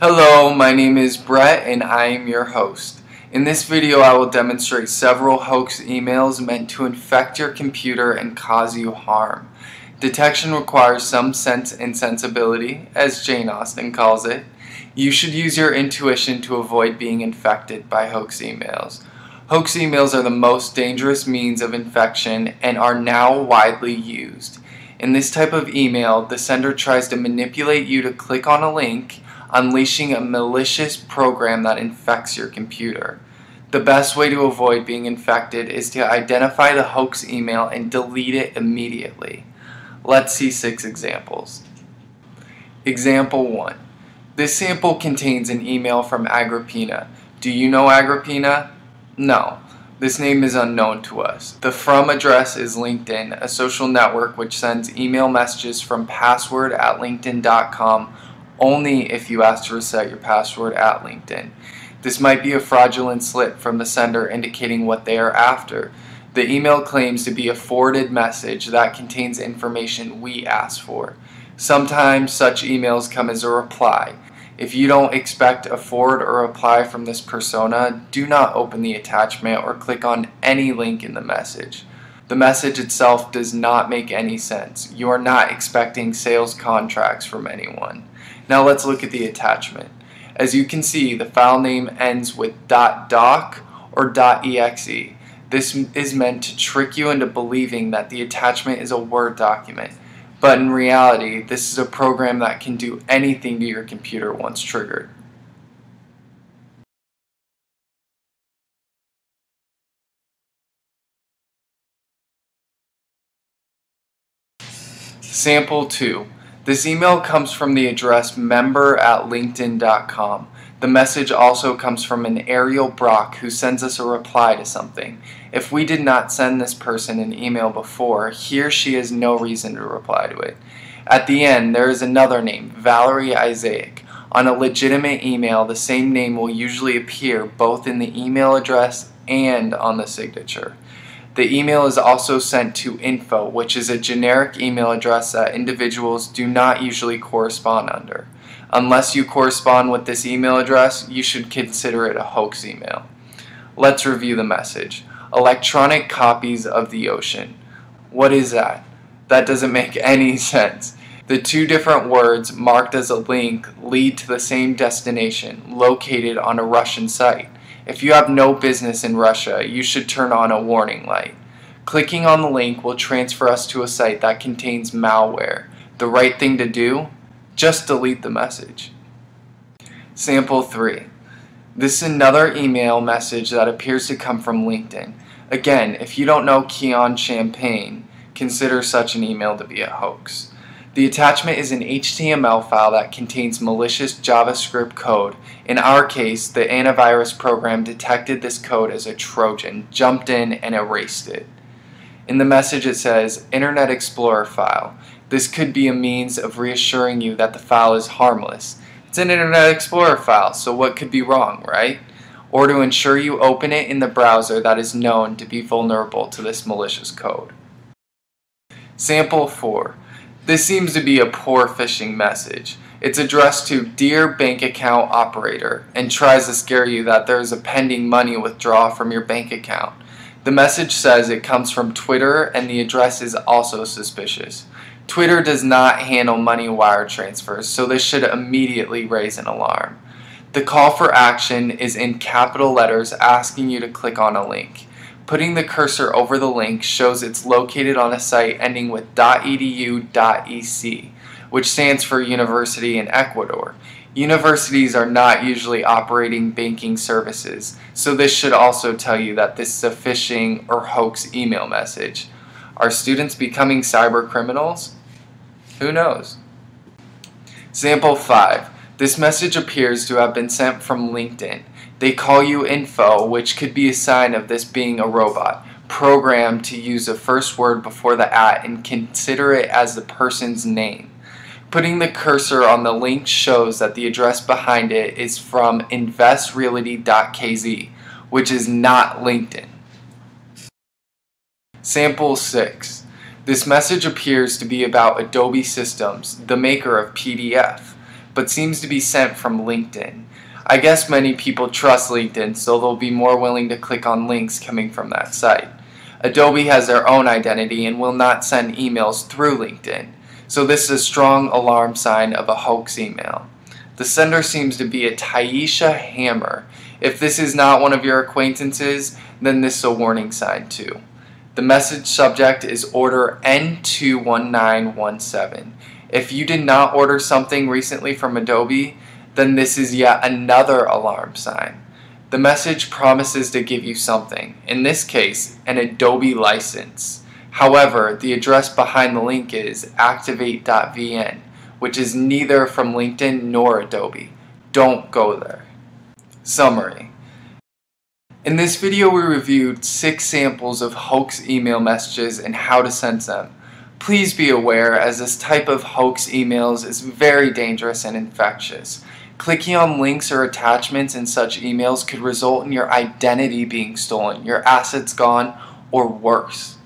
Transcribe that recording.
Hello, my name is Brett and I am your host. In this video I will demonstrate several hoax emails meant to infect your computer and cause you harm. Detection requires some sense and sensibility, as Jane Austen calls it. You should use your intuition to avoid being infected by hoax emails. Hoax emails are the most dangerous means of infection and are now widely used. In this type of email, the sender tries to manipulate you to click on a link, unleashing a malicious program that infects your computer. The best way to avoid being infected is to identify the hoax email and delete it immediately. Let's see 6 examples. Example 1. This sample contains an email from Agrippina. Do you know Agrippina? No. This name is unknown to us. The from address is LinkedIn, a social network which sends email messages from password@linkedin.com only if you ask to reset your password at LinkedIn. This might be a fraudulent slip from the sender indicating what they are after. The email claims to be a forwarded message that contains information we asked for. Sometimes such emails come as a reply. If you don't expect a forward or reply from this persona, do not open the attachment or click on any link in the message. The message itself does not make any sense. You are not expecting sales contracts from anyone. Now let's look at the attachment. As you can see, the file name ends with .doc or .exe. This is meant to trick you into believing that the attachment is a Word document. But in reality, this is a program that can do anything to your computer once triggered. Sample 2. This email comes from the address member@linkedin.com. The message also comes from an Ariel Brock who sends us a reply to something. If we did not send this person an email before, he or she has no reason to reply to it. At the end, there is another name, Valerie Isaac. On a legitimate email, the same name will usually appear both in the email address and on the signature. The email is also sent to info, which is a generic email address that individuals do not usually correspond under. Unless you correspond with this email address, you should consider it a hoax email. Let's review the message. Electronic copies of the ocean. What is that? That doesn't make any sense. The 2 different words marked as a link lead to the same destination, located on a Russian site. If you have no business in Russia, you should turn on a warning light. Clicking on the link will transfer us to a site that contains malware. The right thing to do? Just delete the message. Sample 3. This is another email message that appears to come from LinkedIn. Again, if you don't know Keon Champagne, consider such an email to be a hoax. The attachment is an HTML file that contains malicious JavaScript code. In our case, the antivirus program detected this code as a Trojan, jumped in, and erased it. In the message it says, Internet Explorer file. This could be a means of reassuring you that the file is harmless. It's an Internet Explorer file, so what could be wrong, right? Or to ensure you open it in the browser that is known to be vulnerable to this malicious code. Sample 4. This seems to be a poor phishing message. It's addressed to Dear Bank Account Operator and tries to scare you that there is a pending money withdrawal from your bank account. The message says it comes from Twitter and the address is also suspicious. Twitter does not handle money wire transfers, so this should immediately raise an alarm. The call for action is in capital letters asking you to click on a link. Putting the cursor over the link shows it's located on a site ending with .edu.ec, which stands for University in Ecuador. Universities are not usually operating banking services, so this should also tell you that this is a phishing or hoax email message. Are students becoming cyber criminals? Who knows? Sample 5. This message appears to have been sent from LinkedIn. They call you info, which could be a sign of this being a robot, programmed to use the first word before the @ and consider it as the person's name. Putting the cursor on the link shows that the address behind it is from investrealty.kz, which is not LinkedIn. Sample 6. This message appears to be about Adobe Systems, the maker of PDF. but seems to be sent from LinkedIn. I guess many people trust LinkedIn, so they'll be more willing to click on links coming from that site. Adobe has their own identity and will not send emails through LinkedIn, so this is a strong alarm sign of a hoax email. The sender seems to be a Taisha Hammer. If this is not one of your acquaintances, then this is a warning sign too. The message subject is order N21917. If you did not order something recently from Adobe, then this is yet another alarm sign. The message promises to give you something, in this case, an Adobe license. However, the address behind the link is activate.vn, which is neither from LinkedIn nor Adobe. Don't go there. Summary. In this video we reviewed 6 samples of hoax email messages and how to sense them. Please be aware, as this type of hoax emails is very dangerous and infectious. Clicking on links or attachments in such emails could result in your identity being stolen, your assets gone, or worse.